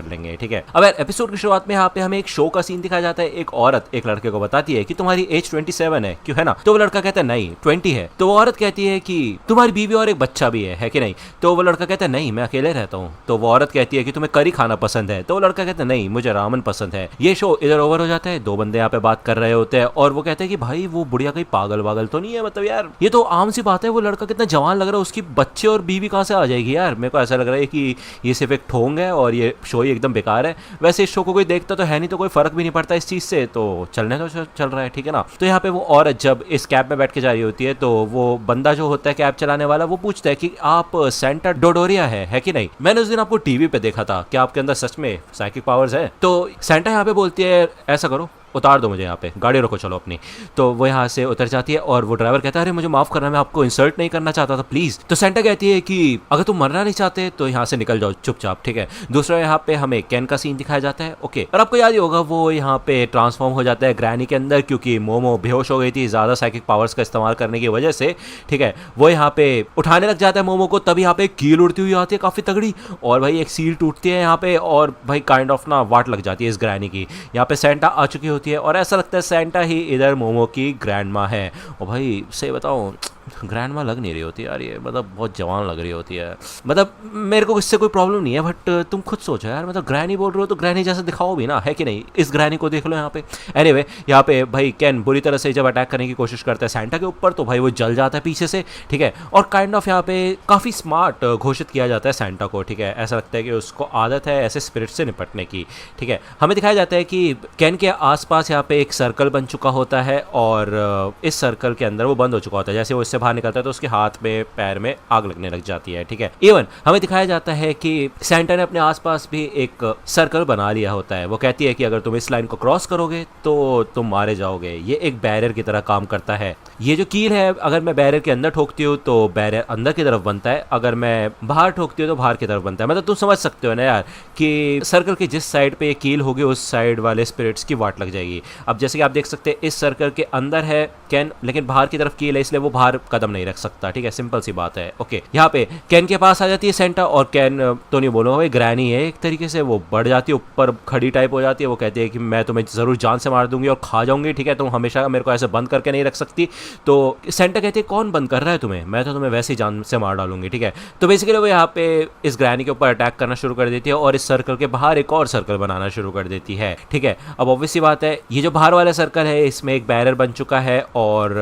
कर लेंगे, ठीक है। अब यार एपिसोड की शुरुआत में यहाँ पे हमें एक शो का सीन दिखाया जाता है। एक औरत एक लड़के को बताती है कि तुम्हारी एज 27 है, क्यों, है ना? तो वो लड़का कहता है नहीं 20 है। तो वो औरत कहती है कि तुम्हारी बीवी और एक बच्चा भी है कि नहीं? तो वो लड़का कहता है नहीं मैं अकेले रहता हूँ। तो वो औरत कहती है कि तुम्हें करी खाना पसंद है। तो वो लड़का कहता है नहीं मुझे रामन पसंद है। ये शो इधर ओवर हो जाता है, दो बंदे यहाँ पे बात कर रहे होते हैं और वो कहते हैं कि भाई वो बुढ़िया कहीं पागल वागल तो नहीं है, मतलब यार ये तो आम सी बात है, वो लड़का कितना जवान लग रहा है, उसकी बच्चे और बीवी कहाँ से आ जाएगी यार? मेरे को ऐसा लग रहा है कि ये सिर्फ एक ठोंग है और ये शो ही एकदम बेकार है। वैसे इस शो को कोई देखता तो है नहीं, तो कोई फर्क भी नहीं पड़ता इस चीज से, तो चलने तो चल रहा है, ठीक है ना। तो यहाँ पे वो औरत जब इस कैब में बैठ के जा रही होती है तो वो बंदा जो होता है कैब चलाने वाला वो पूछता है कि आप सेंटा डोडोरिया है कि नहीं? मैंने उस दिन आपको टीवी पे देखा था, क्या आपके अंदर सच में साइकिक पावर्स है? तो सेंटा यहाँ पे बोलती है ऐसा करो उतार दो मुझे, यहाँ पे गाड़ी रोको चलो अपनी। तो वो यहाँ से उतर जाती है और वो ड्राइवर कहता है अरे मुझे माफ करना, मैं आपको इंसल्ट नहीं करना चाहता था प्लीज। तो सेंटा कहती है कि अगर तुम मरना नहीं चाहते तो यहाँ से निकल जाओ चुपचाप, ठीक है। दूसरा यहाँ पे हमें कैन का सीन दिखाया जाता है, ओके। और आपको याद ही होगा वो यहाँ पे ट्रांसफॉर्म हो जाता है ग्रैनी के अंदर, क्योंकि मोमो बेहोश हो गई थी ज्यादा साइकिक पावर्स का इस्तेमाल करने की वजह से, ठीक है। वो यहाँ पे उठाने लग जाता है मोमो को, तभी यहाँ पे एक कील उड़ती हुई आती है काफी तगड़ी, और भाई एक सील टूटती है यहाँ पे, और भाई काइंड ऑफ ना वाट लग जाती है इस ग्रैनी की। यहाँ पे सेंटा आ चुकी होती है और ऐसा लगता है सेंटा ही इधर मोमो की ग्रैंड माँ है। और भाई सही बताऊं ग्रैंड माँ लग नहीं रही होती यार, ये मतलब बहुत जवान लग रही होती है। मतलब मेरे को इससे कोई प्रॉब्लम नहीं है, बट तुम खुद सोचो यार, मतलब ग्रैनी बोल रहे हो तो ग्रैनी जैसा दिखाओ भी ना, है कि नहीं? इस ग्रैनी को देख लो यहाँ पे। एनीवे यहाँ पे भाई कैन बुरी तरह से जब अटैक करने की कोशिश करता है सेंटा के ऊपर तो भाई वो जल जाता है पीछे से, ठीक है। और काइंड ऑफ यहाँ पे काफ़ी स्मार्ट घोषित किया जाता है सेंटा को, ठीक है। ऐसा लगता है कि उसको आदत है ऐसे स्पिरिट से निपटने की, ठीक है। हमें दिखाया जाता है कि कैन के आसपास यहाँ पे एक सर्कल बन चुका होता है और इस सर्कल के अंदर वो बंद हो चुका होता है। जैसे वो इससे बाहर निकलता है तो उसके हाथ में पैर में आग लगने लग जाती है, ठीक है। इवन हमें दिखाया जाता है कि सेंटा ने अपने आसपास भी एक सर्कल बना लिया होता है। वो कहती है कि अगर तुम इस लाइन को क्रॉस करोगे तो तुम मारे जाओगे। ये एक बैरियर की तरह काम करता है। ये जो कील है अगर मैं बैरियर के अंदर ठोकती हूँ तो बैरियर अंदर की तरफ बनता है, अगर मैं बाहर ठोकती हूँ तो बाहर की तरफ बनता है। मतलब तुम समझ सकते हो ना यार कि सर्कल की जिस साइड पे ये कील होगी उस साइड वाले स्पिरिट्स की वाट लग जाएगी। अब जैसे कि आप देख सकते हैं इस सर्कल के अंदर है कैन, लेकिन बाहर की तरफ कील है इसलिए वो बाहर कदम नहीं रख सकता, ठीक है। सिंपल सी बात है, ओके। यहाँ पे कैन के पास आ जाती है सेंटा और कैन तो नहीं बोलूंगा भाई ग्रैनी है एक तरीके से, वो बढ़ जाती है ऊपर खड़ी टाइप हो जाती है। वो कहती है कि मैं तुम्हें जरूर जान से मार दूंगी और खा जाऊंगी, ठीक है। तुम हमेशा मेरे को ऐसे बंद करके नहीं रख सकती। तो सेंटा कहती है कौन बंद कर रहा है तुम्हें, मैं तो तुम्हें वैसे ही जान से मार डालूंगी, ठीक है। तो बेसिकली वो यहाँ पे इस ग्रैनी के ऊपर अटैक करना शुरू कर देती है और इस सर्कल के बाहर एक और सर्कल बनाना शुरू कर देती है, ठीक है। अब ऑब्वियस सी बात है ये जो बाहर वाला सर्कल है इसमें एक बैरियर बन चुका है और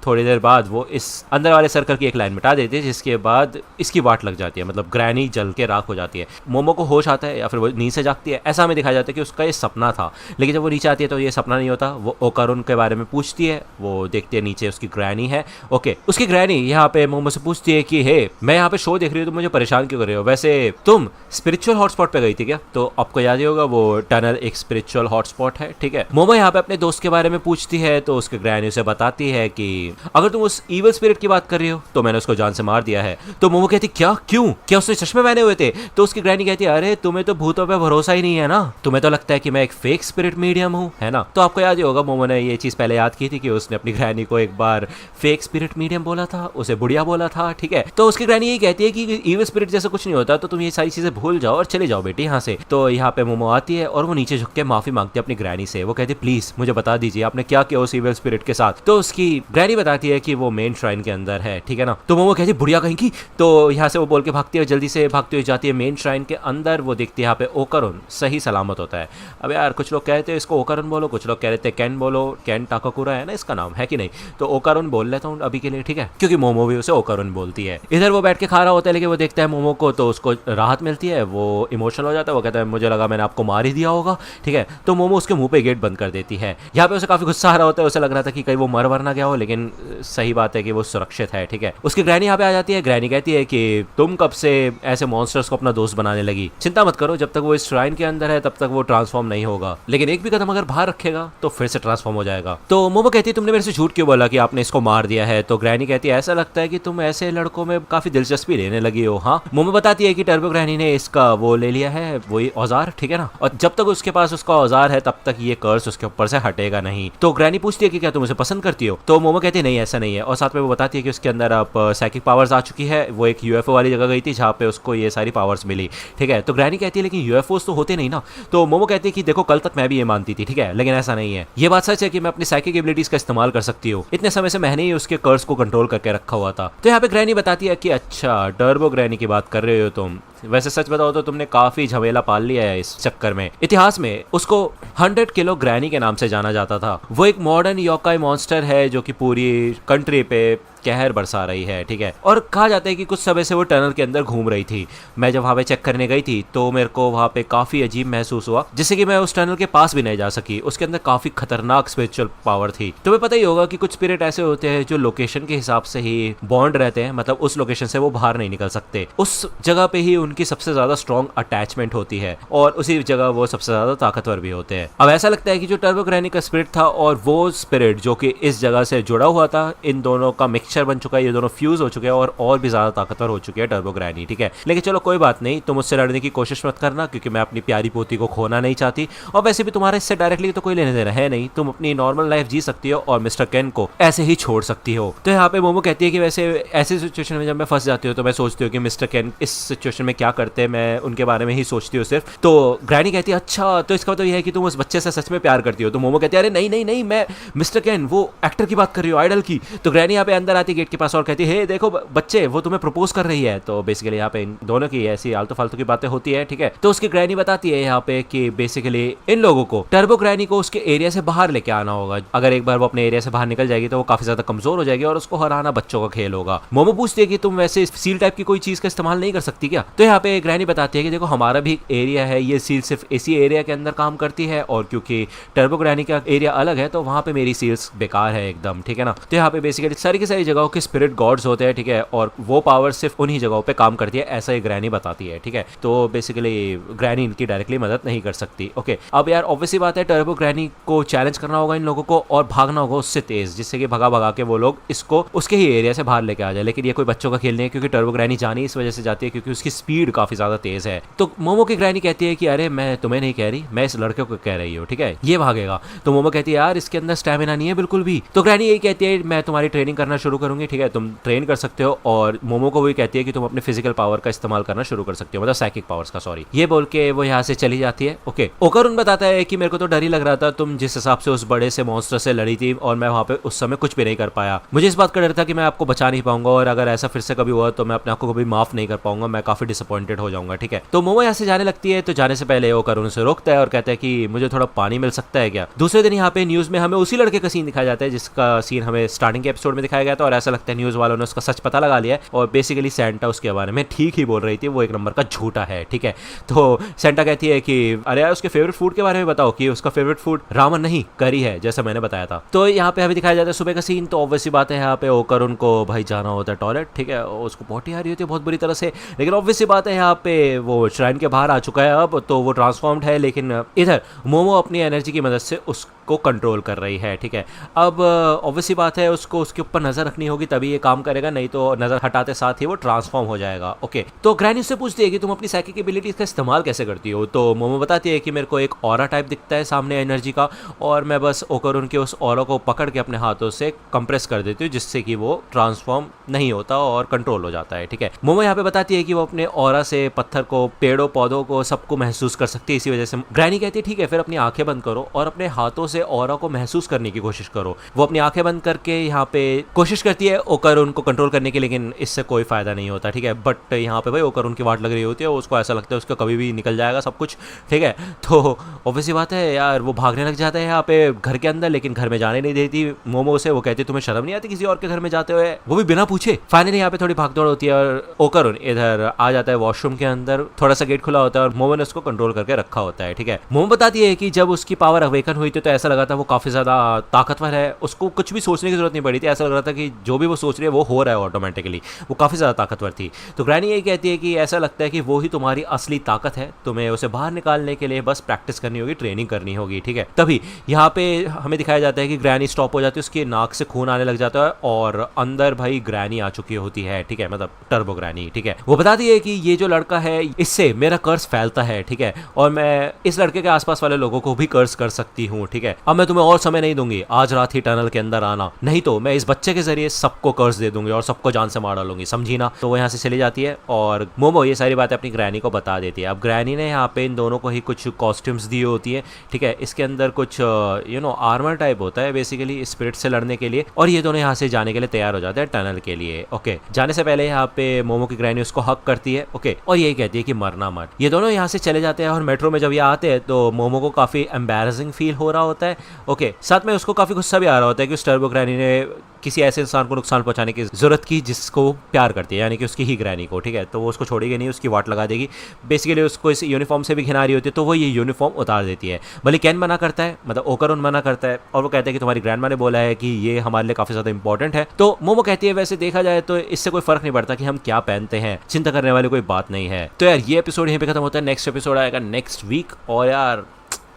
थोड़ी देर बाद वो इस अंदर वाले सर्कल की एक लाइन मिटा देती है, जिसके बाद इसकी वाट लग जाती है, मतलब ग्रैनी जल के राख हो जाती है। मोमो को होश आता है या फिर वो नींद से जागती है, ऐसा हमें दिखाया जाता है कि उसका ये सपना था, लेकिन जब वो नीचे आती है तो ये सपना नहीं होता। वो ओकारुन के बारे में पूछती है, वो देखती है नीचे उसकी ग्रैनी है, ओके। उसकी ग्रैनी यहाँ पे मोमो से पूछती है कि हे मैं यहाँ पे शो देख रही हूँ, तुम मुझे परेशान क्यों कर रहे हो? वैसे तुम स्पिरिचुअल हॉटस्पॉट पे गई थी क्या? तो आपको याद ही होगा वो टनल एक स्पिरिचुअल हॉटस्पॉट है, ठीक है। मोमो यहाँ पे अपने दोस्त के बारे में पूछती है तो उसकी ग्रैनी उसे बताती है कि अगर तुम उस इविल स्पिरिट की बात कर रही हो तो मैंने उसको जान से मार दिया है। तो मोमो कहती क्या, क्यों, क्या उसने चश्मे पहने हुए थे? तो उसकी ग्रैनी कहती है अरे तुम्हें तो भूतों पे भरोसा ही नहीं है ना, तुम्हें तो लगता है कि मैं एक फेक स्पिरिट मीडियम हूँ, है ना। तो आपको याद ही होगा मोमो ने ये चीज पहले याद की थी कि उसने अपनी ग्रैनी को एक बार फेक स्पिरिट मीडियम बोला था, उसे बुढ़िया बोला था, ठीक है। तो उसकी ग्रैनी यही कहती है कि इविल स्पिरिट जैसा कुछ नहीं होता, तो तुम ये सारी चीजें भूल जाओ और चले जाओ बेटी यहाँ से। तो यहाँ पे मोमो आती है और वो नीचे झुक के माफी मांगती है अपनी ग्रैनी से। वो कहती है प्लीज मुझे बता दीजिए आपने क्या किया उस इविल स्पिरिट के साथ। तो उसकी ग्रैनी बताती है कि वो मेन श्राइन के अंदर है, ठीक है ना। तो मोमो कहती है बुढ़िया कहीं की। तो यहाँ से वो बोल के भागती है, जल्दी से भागती हुई जाती है मेन श्राइन के अंदर। वो देखती है यहाँ पे ओकारुन सही सलामत होता है। अब यार कुछ लोग कहते हैं इसको ओकारुन बोलो, कुछ लोग कह रहे थे कैन बोलो, कैन टाकाकुरा है ना इसका नाम, है कि नहीं? तो ओकारुन बोल लेता हूँ अभी के लिए, ठीक है, क्योंकि मोमो भी उसे ओकारुन बोलती है। इधर वो बैठ के खा रहा होता है लेकिन वो देखता है मोमो को तो उसको राहत मिलती है, वो इमोशनल हो जाता है। वो कहता है मुझे लगा मैंने आपको मार ही दिया होगा, ठीक है। तो मोमो उसके मुंह पे गेट बंद कर देती है। यहाँ पे उसे काफी गुस्सा आ रहा होता है, उसे लग रहा था कि कहीं वो मर वर ना गया हो, लेकिन सही बात है कि वो सुरक्षित है, ठीक है। उसकी ग्रैनी यहाँ पे आ जाती है। ग्रैनी कहती है कि तुम कब से ऐसे मॉन्स्टर्स को अपना दोस्त बनाने लगी? चिंता मत करो, जब तक वो इस श्राइन के अंदर है तब तक वो ट्रांसफॉर्म नहीं होगा, लेकिन एक भी कदम अगर बाहर रखेगा तो फिर से ट्रांसफॉर्म हो जाएगा। तो मोमो कहती है तुमने मेरे से झूठ क्यों बोला बोला कि आपने इसको मार दिया है। तो ग्रैनी कहती है ऐसा लगता है कि तुम ऐसे लड़कों में काफी दिलचस्पी लेने लगी हो। हाँ, मोमो बताती है कि टर्बो ग्रैनी ने इसका वो ले लिया है, वही औजार, ठीक है ना, और जब तक उसके पास उसका औजार है तब तक ये कर्स उसके ऊपर से हटेगा नहीं। तो ग्रैनी पूछती है कि क्या तुम उसे पसंद करती हो? तो मोमो कहती है नहीं ऐसा नहीं है, और साथ में वो बताती है कि उसके अंदर अब साइकिक पावर्स आ चुकी है। वो एक यूएफओ वाली जगह गई थी जहाँ पे उसको ये सारी पावर्स मिली, ठीक है। तो ग्रैनी कहती है लेकिन यूएफओस तो होते नहीं ना। तो मोमो कहती है कि देखो कल तक मैं भी ये मानती थी, ठीक है, लेकिन ऐसा नहीं है। ये बात सच है कि मैं अपनी साइकिक एबिलिटीज का इस्तेमाल कर सकती हूँ। इतने समय से मैंने ही उसके कर्स को कंट्रोल करके रखा हुआ था। तो यहाँ पे ग्रैनी बताती है कि अच्छा टर्बो ग्रैनी की बात कर रहे हो तुम। वैसे सच बताओ तो तुमने काफी झमेला पाल लिया है इस चक्कर में। इतिहास में उसको 100 किलो ग्रैनी के नाम से जाना जाता था। वो एक मॉडर्न योकाई मॉन्स्टर है जो कि पूरी कंट्री पे कहर बरसा रही है, ठीक है। और कहा जाता है कि कुछ समय से वो टनल के अंदर घूम रही थी। मैं जब वहां पे चेक करने गई थी तो मेरे को वहां पे काफी अजीब महसूस हुआ, जिससे कि मैं उस टनल के पास भी नहीं जा सकी। उसके अंदर काफी खतरनाक स्पिरिचुअल पावर थी। तुम्हें पता ही होगा कि कुछ स्पिरिट ऐसे होते हैं जो लोकेशन के हिसाब से ही बॉन्ड रहते हैं, मतलब उस लोकेशन से वो बाहर नहीं निकल सकते। उस जगह पे ही उनकी सबसे ज्यादा स्ट्रॉन्ग अटैचमेंट होती है और उसी जगह वो सबसे ज्यादा ताकतवर भी होते हैं। अब ऐसा लगता है कि जो टर्बो ग्रैनी का स्पिरिट था और वो स्पिरिट जो कि इस जगह से जुड़ा हुआ था, इन दोनों का मिक्सचर बन चुका है। ये दोनों फ्यूज हो चुके हैं और भी ज्यादा ताकतवर हो चुके हैं टर्बो ग्रैनी, ठीक है। लेकिन चलो कोई बात नहीं, तुम उससे लड़ने की कोशिश मत करना क्योंकि मैं अपनी प्यारी पोती को खोना नहीं चाहती। और वैसे भी तुम्हारा इससे डायरेक्टली तो कोई लेने देना है नहीं, तुम अपनी नॉर्मल लाइफ जी सकती हो और मिस्टर केन को ऐसे ही छोड़ सकती हो। तो यहाँ पे मोमो कहती है कि वैसे ऐसी सिचुएशन में जब मैं फंस जाती हूँ तो मैं सोचती हूँ कि मिस्टर केन इस सिचुएशन में क्या करते हैं, मैं उनके बारे में ही सोचती हूँ सिर्फ। तो ग्रैनी कहती है अच्छा तो इसका मतलब यह है कि तुम उस बच्चे से सच में प्यार करती हो। तो मोमो कहती है अरे नहीं नहीं नहीं, मैं मिस्टर केन वो एक्टर की बात कर रही हूँ, आइडल की। तो ग्रैनी यहाँ पे अंदर आती गेट के पास और कहती है देखो बच्चे वो तुम्हें प्रपोज कर रही है। तो बेसिकली यहाँ पे इन दोनों की ऐसी आलतू फालतू की बातें होती है, ठीक है। तो उसकी ग्रैनी बताती है यहाँ पे कि बेसिकली इन लोगों को टर्बो ग्रैनी को उसके एरिया से बाहर लेके आना होगा। अगर एक बार वो अपने एरिया से बाहर निकल जाएगी तो वो काफी ज्यादा कमजोर हो जाएगी और उसको हराना बच्चों का खेल होगा। मोमो पूछती है कि तुम वैसे सील टाइप की कोई चीज का इस्तेमाल नहीं कर सकती क्या? तो यहाँ पे ग्रैनी बताती है कि देखो हमारा भी एरिया है, ये सील सिर्फ इसी एरिया के अंदर काम करती है और क्योंकि टर्बो ग्रैनी का एरिया अलग है तो वहां पे मेरी सील्स बेकार है एकदम, ठीक है ना। तो यहाँ पे बेसिकली सारी की सारी जगहों के स्पिरिट गॉड्स होते हैं, ठीक है, और वो पावर सिर्फ उन्हीं जगहों पे काम करती है, ऐसा ही ग्रैनी बताती है, ठीक है। तो बेसिकली ग्रैनी इनकी डायरेक्टली मदद नहीं कर सकती। ओके, अब यार ऑब्वियसली बात है टर्बो ग्रैनी को चैलेंज करना होगा इन लोगों को और भागना होगा उससे तेज, जिससे कि भगा भगा के वो लोग इसको उसके ही एरिया से बाहर लेके आ जाए। लेकिन ये कोई बच्चों का खेल नहीं है क्योंकि टर्बो ग्रैनी जानी इस वजह से जाती है क्योंकि उसकी स्पीड काफी ज्यादा तेज है। तो मोमो की ग्रैनी कहती है कि अरे मैं तुम्हें नहीं कह रही, मैं इस लड़के को कह रही हूँ, ठीक है, ये भागेगा। तो मोमो कहती है यार इसके अंदर स्टैमिना नहीं है बिल्कुल भी। तो ग्रैनी यही कहती है मैं तुम्हारी ट्रेनिंग करना शुरू करूंगी, ठीक है, तुम ट्रेन कर सकते हो। और मोमो को वही कहती है कि तुम अपने फिजिकल पावर का इस्तेमाल करना शुरू कर सकते हो, मतलब साइकिक पावर्स का, सॉरी। ये बोल के वो यहाँ से चली जाती है। ओके, ओकारुन बताता है कि मेरे को तो डर ही लग रहा था, तुम जिस हिसाब से उस बड़े से मॉन्स्टर से लड़ी थी और मैं वहाँ पे उस समय कुछ भी नहीं कर पाया। मुझे इस बात का डर था कि मैं आपको बचा नहीं पाऊंगा और अगर ऐसा फिर से कभी हुआ तो मैं अपने आप को कभी माफ नहीं कर पाऊंगा, मैं काफी डिसअपॉइंटेड हो जाऊंगा, ठीक है। तो मोमो यहाँ से जाने लगती है। तो जाने से पहले ओकारुन उसे रोकता है और कहता है कि मुझे थोड़ा पानी मिल सकता है क्या। दूसरे दिन यहाँ पे न्यूज में हमें उसी लड़के का सीन दिखाया जाता है जिसका सीन हमें स्टार्टिंग के एपिसोड में दिखाया गया था और ऐसा लगता है न्यूज वालों ने उसका सच पता लगा लिया है और बेसिकली सेंटा उसके बारे में ठीक ही बोल रही थी, वो एक नंबर का झूठा है, ठीक है। तो सेंटा कहती है कि अरे यार उसके फेवरेट फूड के बारे में बताओ कि उसका फेवरेट फूड रामन नहीं करी है जैसा मैंने बताया था। तो यहाँ पे हमें दिखाया जाता है सुबह का सीन। तो ऑब्वियसली बात है यहाँ पे ओकारुन को भाई जाना होता है टॉयलेट, ठीक है, उसको पोटी आ रही होती है बहुत बुरी तरह से। लेकिन ऑब्वियसली बात है यहाँ पे वो श्राइन के बाहर आ चुका है अब, तो वो ट्रांसफॉर्म्ड है। लेकिन इधर मोमो अपनी एनर्जी की मदद से उसको कंट्रोल कर रही है, ठीक है। अब ऑब्वियसली बात है उसको उसके ऊपर नजर रखनी होगी तभी ये काम करेगा, नहीं तो नजर हटाते साथ ही वो ट्रांसफॉर्म हो जाएगा। ओके, तो ग्रैनी उससे पूछती है कि तुम अपनी साइकिक एबिलिटीज का इस्तेमाल कैसे करती हो। तो मोमो बताती है कि मेरे को एक ऑरा टाइप दिखता है सामने एनर्जी का और मैं बस ओकारुन के उस ऑरा को पकड़ के अपने हाथों से कंप्रेस कर देती हूँ जिससे कि वो ट्रांसफॉर्म नहीं होता और कंट्रोल हो जाता है, ठीक है। मोमो यहाँ पे बताती है कि वो अपने ऑरा से पत्थर को, पेड़ों, पौधों को, सबको महसूस कर सकती है, इसी वजह से ग्रैनी कहती है ठीक है फिर अपनी आंखें बंद करो और अपने हाथों से ऑरा को महसूस करने की कोशिश करो। वो अपनी आंखें बंद करके यहाँ पे कोशिश करती है ओकारुन को कंट्रोल करने की, लेकिन इससे कोई फायदा नहीं होता, ठीक है। बट यहाँ पे भाई ओकारुन की वाट लग रही होती है, उसको ऐसा लगता है उसका कभी भी निकल जाएगा सब कुछ, ठीक है। तो ऑब्वियसली बात है यार वो भागने लग जाता है यहाँ पे घर के अंदर, लेकिन घर में जाने नहीं देती मोमो से। वो कहती है तुम्हें शर्म नहीं आती किसी और के घर में जाते हुए, वो भी बिना पूछे। फाइनली यहाँ पे थोड़ी भागदौड़ होती है और ओकारुन इधर आ जाता है वॉशरूम के अंदर, थोड़ा सा गेट खुला होता है और मोमो ने उसको कंट्रोल करके रखा होता है, ठीक है। मोमो बताती है कि जब उसकी पावर अवेकन हुई थी तो ऐसा लगा था वो काफी ज्यादा ताकतवर है, उसको कुछ भी सोचने की जरूरत नहीं पड़ी थी, ऐसा लग रहा था कि जो भी वो सोच रही है वो हो रहा है ऑटोमेटिकली। वो काफ़ी ज़्यादा ताकतवर थी। तो ग्रैनी यही कहती है कि ऐसा लगता है कि वो ही तुम्हारी असली ताकत है, तुम्हें उसे बाहर निकालने के लिए बस प्रैक्टिस करनी होगी, ट्रेनिंग करनी होगी, ठीक है। तभी यहाँ पे हमें दिखाया जाता है कि ग्रैनी स्टॉप हो जाती है, उसके नाक से खून आने लग जाता है और अंदर भाई ग्रैनी आ चुकी होती है, ठीक है, मतलब टर्बो ग्रैनी, ठीक है। वो बताती है कि ये जो लड़का है इससे मेरा कर्स फैलता है, ठीक है, और मैं इस लड़के के आसपास वाले लोगों को भी कर्स कर सकती हूँ, ठीक है। अब मैं तुम्हें और समय नहीं दूंगी, आज रात ही टनल के अंदर आना, नहीं तो मैं इस बच्चे के जरिए सबको कर्स दे दूंगी और सबको जान से मार डालूंगी, समझी ना। तो वो यहाँ से चली जाती है और मोमो ये सारी बातें अपनी ग्रैनी को बता देती है। अब ग्रैनी ने यहाँ पे इन दोनों को ही कुछ कॉस्ट्यूम्स दी होती है, ठीक है। इसके अंदर कुछ आर्मर टाइप होता है बेसिकली स्पिरिट से लड़ने के लिए, और ये दोनों यहाँ से जाने के लिए तैयार हो जाते हैं टनल के लिए। ओके, जाने से पहले यहाँ पे मोमो की ग्रैनी उसको हक करती है, ओके, और यही कहती है कि मरना मत। ये दोनों यहाँ से चले जाते हैं और मेट्रो में जब ये आते हैं तो मोमो को काफी एम्बैरेसिंग फील हो रहा होता है, ओके। साथ में उसको काफी गुस्सा भी आ रहा होता है कि उस टर्बो ग्रैनी ने किसी ऐसे इंसान को नुकसान पहुंचाने की जरूरत की जिसको प्यार करती है, यानी कि उसकी ही ग्रैनी को, ठीक है। तो वो उसको छोड़ेगी नहीं, उसकी वाट लगा देगी। बेसिकली उसको इस यूनिफॉर्म से भी घिना रही होती है, तो वो ये यूनिफॉर्म उतार देती है। भले कैन मना करता है, मतलब ओकरुन मना करता है, और वो कहता है कि तुम्हारी ग्रैंडमा ने बोला है कि ये हमारे लिए काफी ज्यादा इंपॉर्टेंट है। तो मोमो कहती है वैसे देखा जाए तो इससे कोई फर्क नहीं पड़ता कि हम क्या पहनते हैं, चिंता करने वाली कोई बात नहीं है। तो यार ये एपिसोड यहीं पे खत्म होता है, नेक्स्ट एपिसोड आएगा नेक्स्ट वीक। और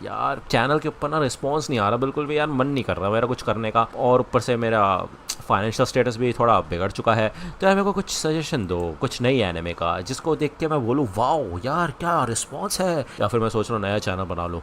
यार चैनल के ऊपर ना रिस्पॉन्स नहीं आ रहा बिल्कुल भी, यार मन नहीं कर रहा मेरा कुछ करने का, और ऊपर से मेरा फाइनेंशियल स्टेटस भी थोड़ा बिगड़ चुका है। तो यार मेरे को कुछ सजेशन दो, कुछ नई एनिमे का जिसको देख के मैं बोलूँ वाओ यार क्या रिस्पॉन्स है, या फिर मैं सोच रहा हूँ नया चैनल बना लूँ।